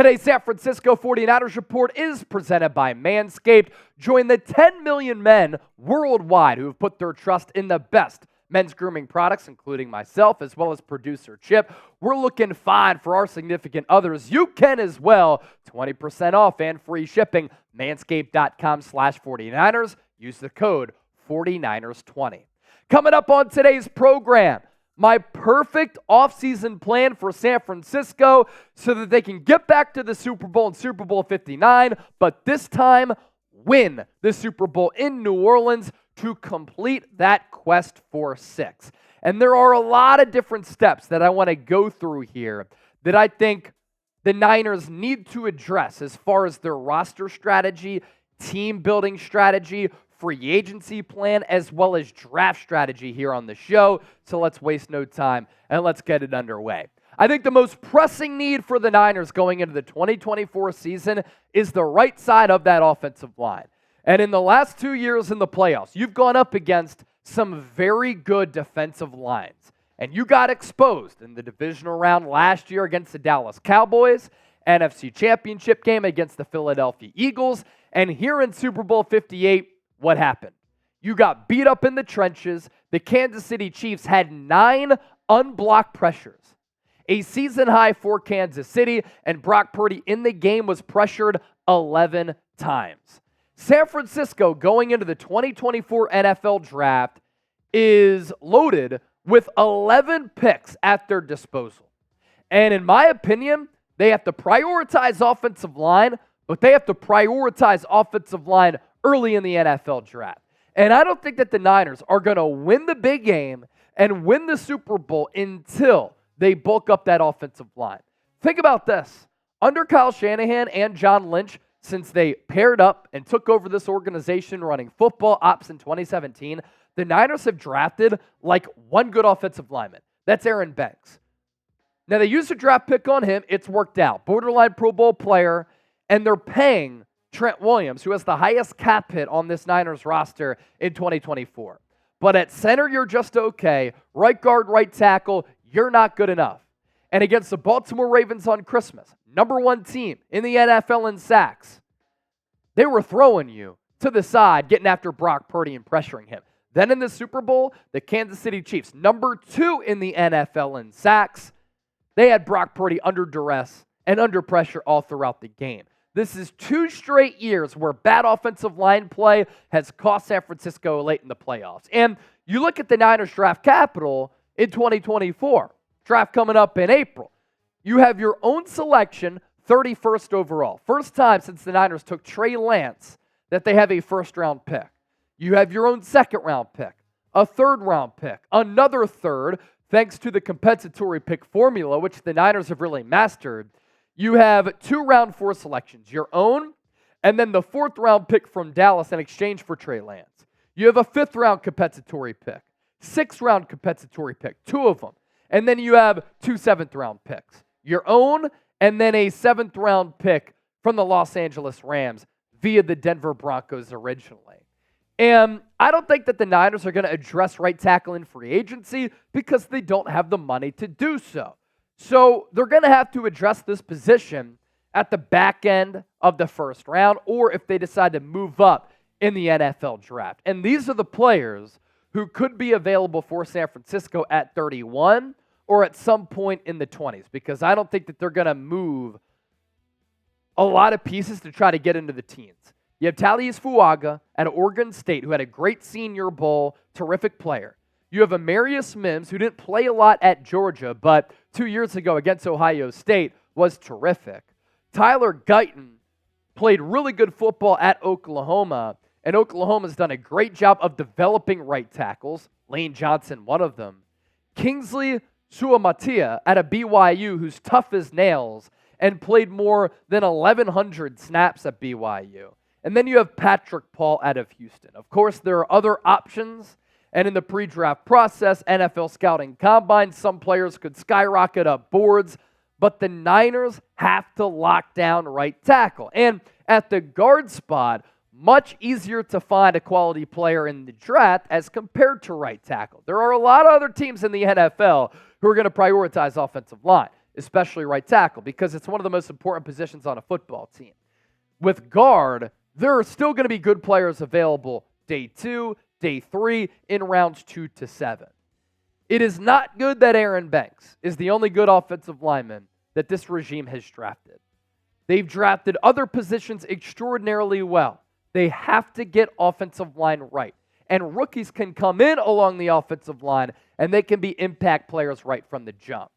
Today's San Francisco 49ers report is presented by Manscaped. Join the 10 million men worldwide who have put their trust in the best men's grooming products, including myself, as well as producer Chip. We're looking fine for our significant others. You can as well. 20% off and free shipping. Manscaped.com/49ers. Use the code 49ers20. Coming up on today's program, my perfect offseason plan for San Francisco so that they can get back to the Super Bowl in Super Bowl 59, but this time win the Super Bowl in New Orleans to complete that quest for 6. And there are a lot of different steps that I want to go through here that I think the Niners need to address as far as their roster strategy, team building strategy, free agency plan, as well as draft strategy here on the show. So let's waste no time and let's get it underway. I think the most pressing need for the Niners going into the 2024 season is the right side of that offensive line. And in the last 2 years in the playoffs, you've gone up against some very good defensive lines. And you got exposed in the divisional round last year against the Dallas Cowboys, NFC Championship game against the Philadelphia Eagles, and here in Super Bowl 58, what happened? You got beat up in the trenches. The Kansas City Chiefs had 9 unblocked pressures, a season high for Kansas City, and Brock Purdy in the game was pressured 11 times. San Francisco going into the 2024 NFL Draft is loaded with 11 picks at their disposal. And in my opinion, they have to prioritize offensive line, but they have to prioritize offensive line early in the NFL Draft. And I don't think that the Niners are going to win the big game and win the Super Bowl until they bulk up that offensive line. Think about this. Under Kyle Shanahan and John Lynch, since they paired up and took over this organization running football ops in 2017, the Niners have drafted like one good offensive lineman. That's Aaron Banks. Now, they used a draft pick on him. It's worked out. Borderline Pro Bowl player, and they're paying Trent Williams, who has the highest cap hit on this Niners roster in 2024. But at center, you're just okay. Right guard, right tackle, you're not good enough. And against the Baltimore Ravens on Christmas, number 1 team in the NFL in sacks, they were throwing you to the side, getting after Brock Purdy and pressuring him. Then in the Super Bowl, the Kansas City Chiefs, number 2 in the NFL in sacks, they had Brock Purdy under duress and under pressure all throughout the game. This is 2 straight years where bad offensive line play has cost San Francisco late in the playoffs. And you look at the Niners draft capital in 2024, draft coming up in April. You have your own selection, 31st overall. First time since the Niners took Trey Lance that they have a first-round pick. You have your own second-round pick, a third-round pick, another third, thanks to the compensatory pick formula, which the Niners have really mastered. You have 2 round 4 selections, your own, and then the 4th round pick from Dallas in exchange for Trey Lance. You have a 5th round compensatory pick, 6th round compensatory pick, 2 of them. And then you have 2 7th round picks, your own, and then a 7th round pick from the Los Angeles Rams via the Denver Broncos originally. And I don't think that the Niners are going to address right tackle in free agency because they don't have the money to do so. So they're going to have to address this position at the back end of the first round, or if they decide to move up in the NFL Draft. And these are the players who could be available for San Francisco at 31 or at some point in the 20s, because I don't think that they're going to move a lot of pieces to try to get into the teens. You have Taliese Fuaga at Oregon State, who had a great Senior Bowl, terrific player. You have Amarius Mims, who didn't play a lot at Georgia, but 2 years ago against Ohio State was terrific. Tyler Guyton played really good football at Oklahoma, and Oklahoma's done a great job of developing right tackles. Lane Johnson, one of them. Kingsley Suamataia at a BYU, who's tough as nails and played more than 1,100 snaps at BYU. And then you have Patrick Paul out of Houston. Of course, there are other options. And in the pre-draft process, NFL Scouting Combine, some players could skyrocket up boards, but the Niners have to lock down right tackle. And at the guard spot, much easier to find a quality player in the draft as compared to right tackle. There are a lot of other teams in the NFL who are going to prioritize offensive line. especially right tackle, because it's one of the most important positions on a football team. With guard, there are still going to be good players available day 2, day 3, in rounds 2 to 7. It is not good that Aaron Banks is the only good offensive lineman that this regime has drafted. They've drafted other positions extraordinarily well. They have to get offensive line right. And rookies can come in along the offensive line, and they can be impact players right from the jump.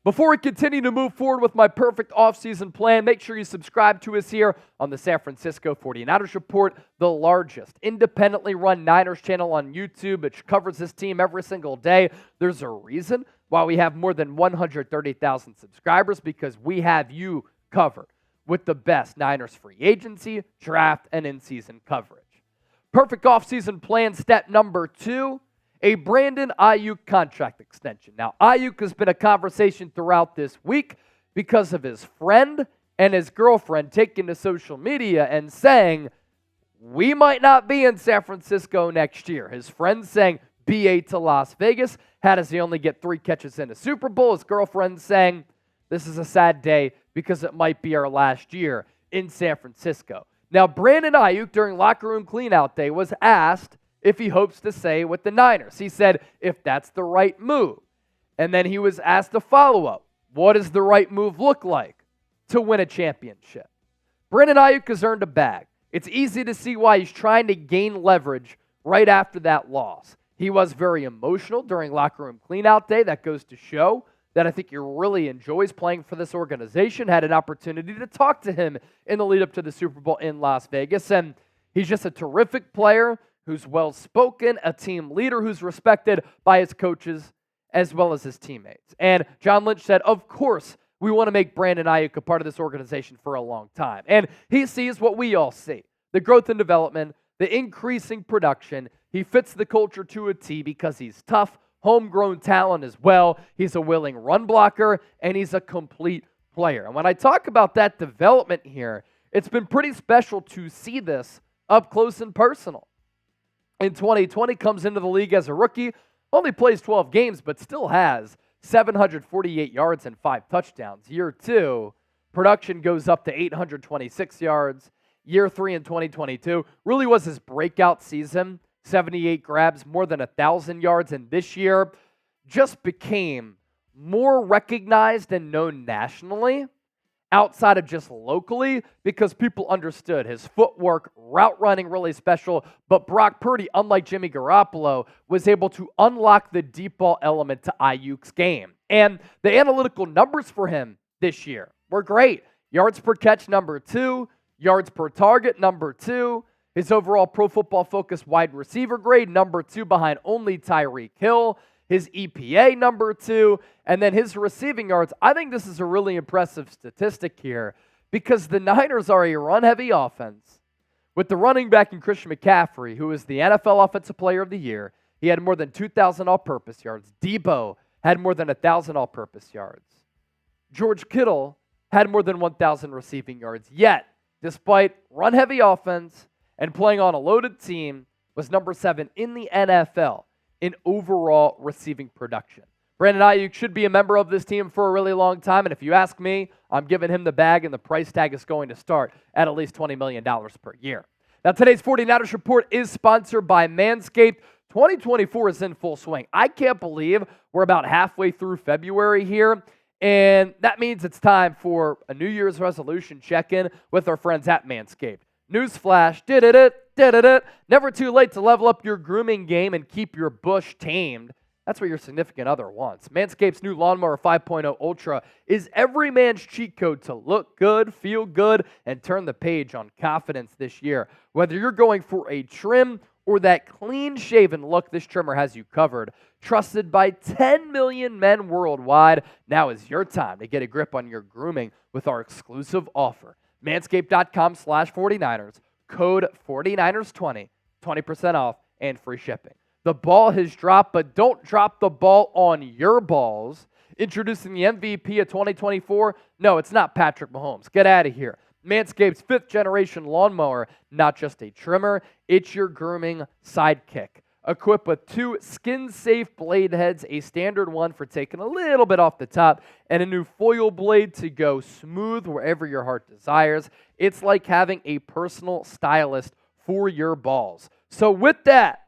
Before we continue to move forward with my perfect offseason plan, make sure you subscribe to us here on the San Francisco 49ers Report, the largest independently run Niners channel on YouTube, which covers this team every single day. There's a reason why we have more than 130,000 subscribers, because we have you covered with the best Niners free agency, draft, and in-season coverage. Perfect offseason plan step number 2, a Brandon Aiyuk contract extension. Now, Aiyuk has been a conversation throughout this week because of his friend and his girlfriend taking to social media and saying, we might not be in San Francisco next year. His friend saying, BA to Las Vegas. How does he only get 3 catches in a Super Bowl? His girlfriend saying, this is a sad day because it might be our last year in San Francisco. Now, Brandon Aiyuk, during locker room cleanout day, was asked if he hopes to stay with the Niners. He said, if that's the right move. And then he was asked a follow-up. What does the right move look like to win a championship? Brandon Aiyuk has earned a bag. It's easy to see why he's trying to gain leverage right after that loss. He was very emotional during locker room cleanout day. That goes to show that I think he really enjoys playing for this organization. Had an opportunity to talk to him in the lead up to the Super Bowl in Las Vegas. And he's just a terrific player who's well-spoken, a team leader who's respected by his coaches as well as his teammates. And John Lynch said, of course, we want to make Brandon Aiyuk a part of this organization for a long time. And he sees what we all see, the growth and development, the increasing production. He fits the culture to a T because he's tough, homegrown talent as well. He's a willing run blocker, and he's a complete player. And when I talk about that development here, it's been pretty special to see this up close and personal. In 2020, comes into the league as a rookie, only plays 12 games, but still has 748 yards and 5 touchdowns. Year 2, production goes up to 826 yards. Year 3 in 2022 really was his breakout season. 78 grabs, more than 1,000 yards, and this year just became more recognized and known nationally outside of just locally because people understood his footwork, route running really special, but Brock Purdy, unlike Jimmy Garoppolo, was able to unlock the deep ball element to Aiyuk's game. And the analytical numbers for him this year were great. Yards per catch, number 2. Yards per target, number 2. His overall Pro Football Focus wide receiver grade, number 2 behind only Tyreek Hill. His EPA, number 2. And then his receiving yards. I think this is a really impressive statistic here because the Niners are a run-heavy offense with the running back in Christian McCaffrey, who is the NFL Offensive Player of the Year. He had more than 2,000 all-purpose yards. Debo had more than 1,000 all-purpose yards. George Kittle had more than 1,000 receiving yards. Yet, despite run-heavy offense and playing on a loaded team, was number 7 in the NFL in overall receiving production. Brandon Aiyuk should be a member of this team for a really long time, and if you ask me, I'm giving him the bag, and the price tag is going to start at least $20 million per year. Now, today's 49ers Report is sponsored by Manscaped. 2024 is in full swing. I can't believe we're about halfway through February here, and that means it's time for a New Year's resolution check-in with our friends at Manscaped. Newsflash, never too late to level up your grooming game and keep your bush tamed. That's what your significant other wants. Manscaped's new Lawnmower 5.0 Ultra is every man's cheat code to look good, feel good, and turn the page on confidence this year. Whether you're going for a trim or that clean-shaven look, this trimmer has you covered. Trusted by 10 million men worldwide, now is your time to get a grip on your grooming with our exclusive offer. Manscaped.com/49ers, code 49ers20, 20% off and free shipping. The ball has dropped, but don't drop the ball on your balls. Introducing the MVP of 2024. No, it's not Patrick Mahomes. Get out of here. Manscaped's 5th generation lawnmower, not just a trimmer, it's your grooming sidekick. equipped with 2 skin-safe blade heads, a standard one for taking a little bit off the top, and a new foil blade to go smooth wherever your heart desires. It's like having a personal stylist for your balls. So with that,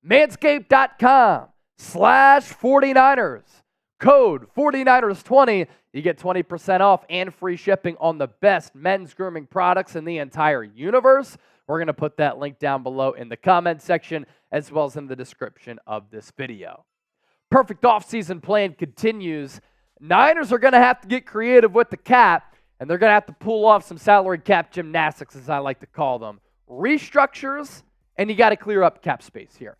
manscaped.com/49ers. Code 49ers20. You get 20% off and free shipping on the best men's grooming products in the entire universe. We're going to put that link down below in the comment section as well as in the description of this video. Perfect offseason plan continues. Niners are going to have to get creative with the cap, and they're going to have to pull off some salary cap gymnastics, as I like to call them. Restructures, and you got to clear up cap space here.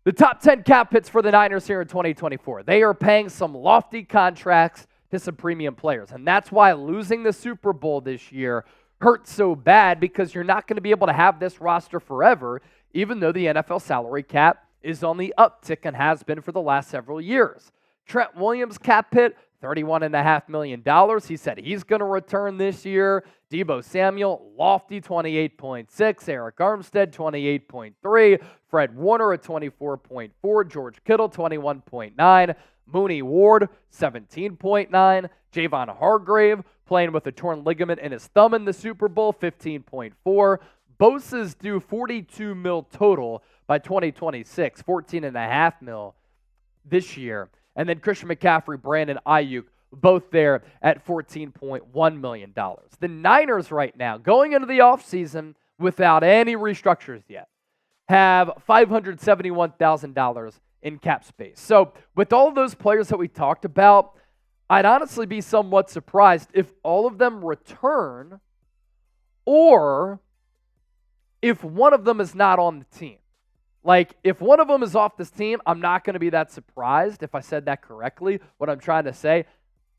The top 10 cap hits for the Niners here in 2024. They are paying some lofty contracts to some premium players, and that's why losing the Super Bowl this year hurts so bad, because you're not going to be able to have this roster forever, even though the NFL salary cap is on the uptick and has been for the last several years. Trent Williams cap hit, $31.5 million. He said he's going to return this year. Deebo Samuel, lofty 28.6. Eric Armstead, 28.3. Fred Warner at 24.4. George Kittle, 21.9. Mooney Ward, 17.9. Javon Hargrave, playing with a torn ligament in his thumb in the Super Bowl, 15.4. Bosa's due $42 million total by 2026, $14.5 million this year. And then Christian McCaffrey, Brandon Aiyuk, both there at $14.1 million. The Niners right now, going into the offseason without any restructures yet, have $571,000 in cap space. So with all of those players that we talked about, I'd honestly be somewhat surprised if all of them return or if one of them is not on the team. Like, if one of them is off this team, I'm not going to be that surprised if I said that correctly. What I'm trying to say,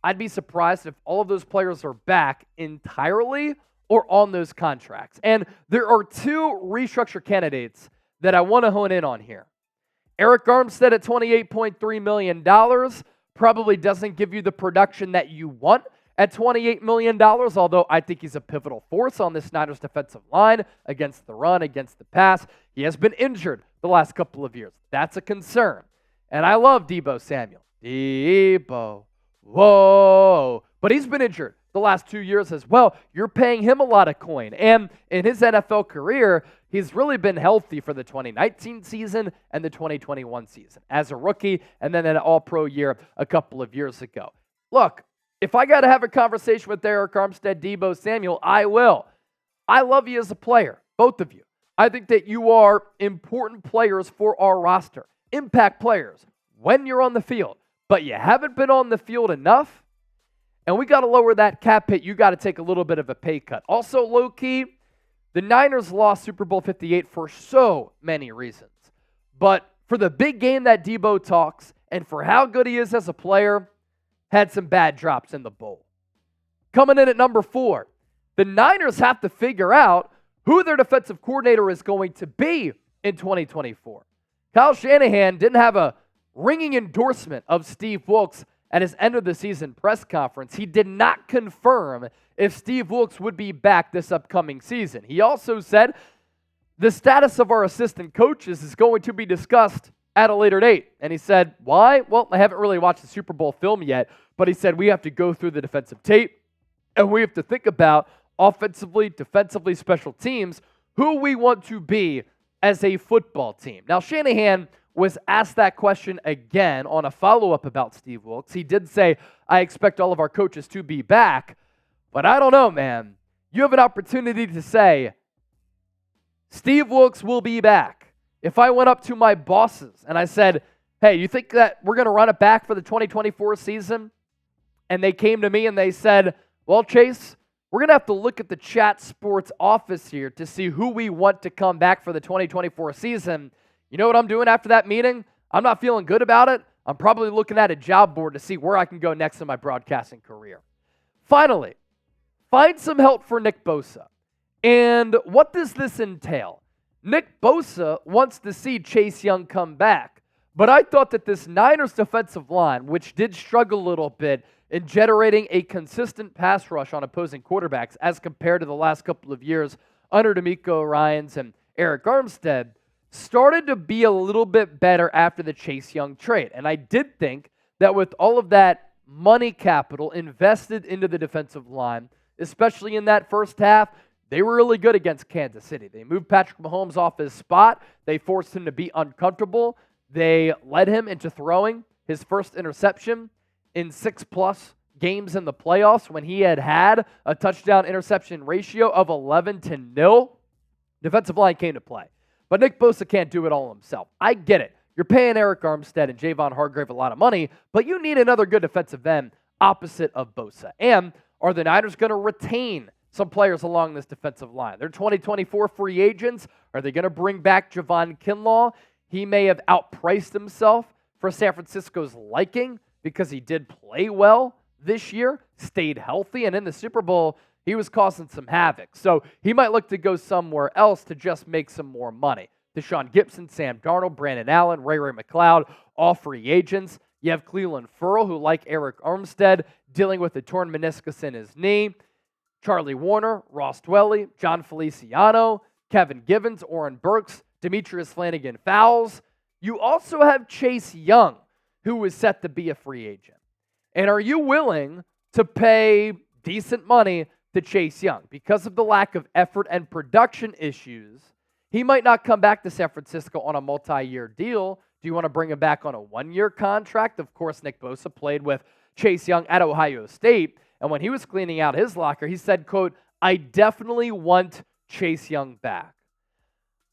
I'd be surprised if all of those players are back entirely or on those contracts. And there are 2 restructure candidates that I want to hone in on here. Eric Armstead at $28.3 million probably doesn't give you the production that you want at $28 million, although I think he's a pivotal force on this Niners defensive line against the run, against the pass. He has been injured the last couple of years. That's a concern. And I love Deebo Samuel. Deebo, whoa. But he's been injured the last 2 years as well. You're paying him a lot of coin. And in his NFL career, he's really been healthy for the 2019 season and the 2021 season as a rookie, and then an all-pro year a couple of years ago. Look, if I got to have a conversation with Eric Armstead, Deebo Samuel, I will. I love you as a player, both of you. I think that you are important players for our roster, impact players when you're on the field, but you haven't been on the field enough, and we got to lower that cap hit. You got to take a little bit of a pay cut. Also, low-key, the Niners lost Super Bowl 58 for so many reasons, but for the big game that Deebo talks and for how good he is as a player, had some bad drops in the bowl. Coming in at number 4, the Niners have to figure out who their defensive coordinator is going to be in 2024. Kyle Shanahan didn't have a ringing endorsement of Steve Wilks at his end-of-the-season press conference. He did not confirm if Steve Wilks would be back this upcoming season. He also said the status of our assistant coaches is going to be discussed at a later date. And he said, why? Well, I haven't really watched the Super Bowl film yet, but he said we have to go through the defensive tape, and we have to think about offensively, defensively, special teams, who we want to be as a football team. Now, Shanahan was asked that question again on a follow-up about Steve Wilks. He did say, I expect all of our coaches to be back, but I don't know, man. You have an opportunity to say, Steve Wilks will be back. If I went up to my bosses and I said, hey, you think that we're going to run it back for the 2024 season? And they came to me and they said, well, Chase, we're going to have to look at the Chat Sports office here to see who we want to come back for the 2024 season. You know what I'm doing after that meeting? I'm not feeling good about it. I'm probably looking at a job board to see where I can go next in my broadcasting career. Finally, find some help for Nick Bosa. And what does this entail? Nick Bosa wants to see Chase Young come back. But I thought that this Niners defensive line, which did struggle a little bit in generating a consistent pass rush on opposing quarterbacks as compared to the last couple of years under DeMeco Ryans and Eric Armstead, started to be a little bit better after the Chase Young trade. And I did think that with all of that money capital invested into the defensive line, especially in that first half, they were really good against Kansas City. They moved Patrick Mahomes off his spot. They forced him to be uncomfortable. They led him into throwing his first interception in 6+ games in the playoffs when he had a touchdown interception ratio of 11-0. Defensive line came to play. But Nick Bosa can't do it all himself. I get it. You're paying Eric Armstead and Javon Hargrave a lot of money, but you need another good defensive end opposite of Bosa. And are the Niners going to retain some players along this defensive line? They're 2024 free agents. Are they going to bring back Javon Kinlaw? He may have outpriced himself for San Francisco's liking because he did play well this year, stayed healthy, and in the Super Bowl, he was causing some havoc. So he might look to go somewhere else to just make some more money. Deshaun Gibson, Sam Darnold, Brandon Allen, Ray McLeod, all free agents. You have Cleveland Ferrell, who, like Eric Armstead, dealing with a torn meniscus in his knee. Charlie Warner, Ross Dwelly, John Feliciano, Kevin Givens, Oren Burks, Demetrius Flanagan-Fowles. You also have Chase Young, who is set to be a free agent. And are you willing to pay decent money to Chase Young? Because of the lack of effort and production issues, he might not come back to San Francisco on a multi-year deal. Do you want to bring him back on a 1-year contract? Of course, Nick Bosa played with Chase Young at Ohio State, and when he was cleaning out his locker, he said, quote, "I definitely want Chase Young back."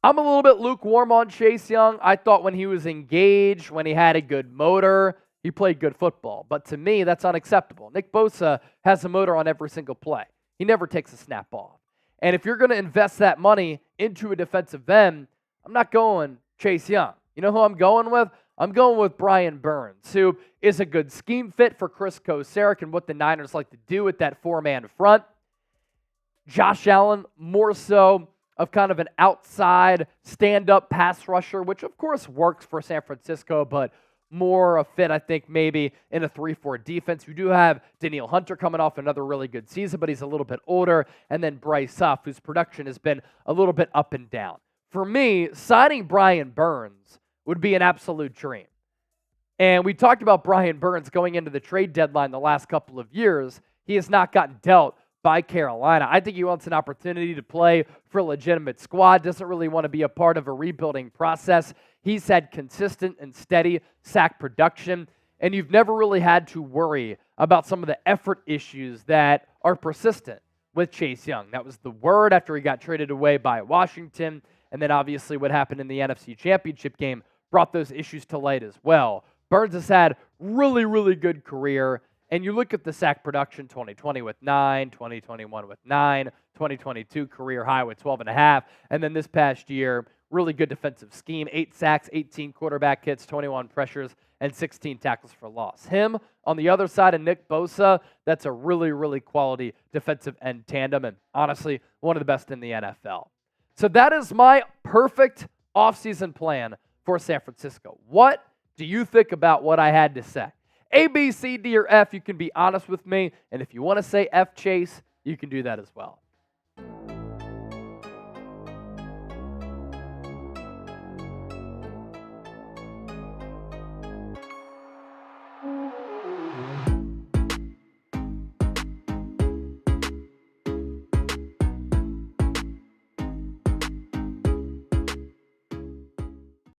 I'm a little bit lukewarm on Chase Young. I thought when he was engaged, when he had a good motor, he played good football. But to me, that's unacceptable. Nick Bosa has a motor on every single play. He never takes a snap off. And if you're going to invest that money into a defensive end, I'm not going Chase Young. You know who I'm going with? I'm going with Brian Burns, who is a good scheme fit for Chris Kocurek and what the Niners like to do with that 4-man front. Josh Allen, more so of kind of an outside stand-up pass rusher, which of course works for San Francisco, but more a fit, I think, maybe in a 3-4 defense. You do have Danielle Hunter coming off another really good season, but he's a little bit older. And then Bryce Huff, whose production has been a little bit up and down. For me, signing Brian Burns would be an absolute dream. And we talked about Brian Burns going into the trade deadline the last couple of years. He has not gotten dealt by Carolina. I think he wants an opportunity to play for a legitimate squad, doesn't really want to be a part of a rebuilding process. He's had consistent and steady sack production, and you've never really had to worry about some of the effort issues that are persistent with Chase Young. That was the word after he got traded away by Washington, and then obviously what happened in the NFC Championship game brought those issues to light as well. Burns has had really, really good career, and you look at the sack production, 2020 with 9, 2021 with 9, 2022 career high with 12.5, and then this past year, really good defensive scheme, 8 sacks, 18 quarterback hits, 21 pressures, and 16 tackles for loss. Him on the other side of Nick Bosa, that's a really, really quality defensive end tandem, and honestly, one of the best in the NFL. So that is my perfect offseason plan for San Francisco. What do you think about what I had to say? A, B, C, D, or F, you can be honest with me. And if you want to say F, Chase, you can do that as well.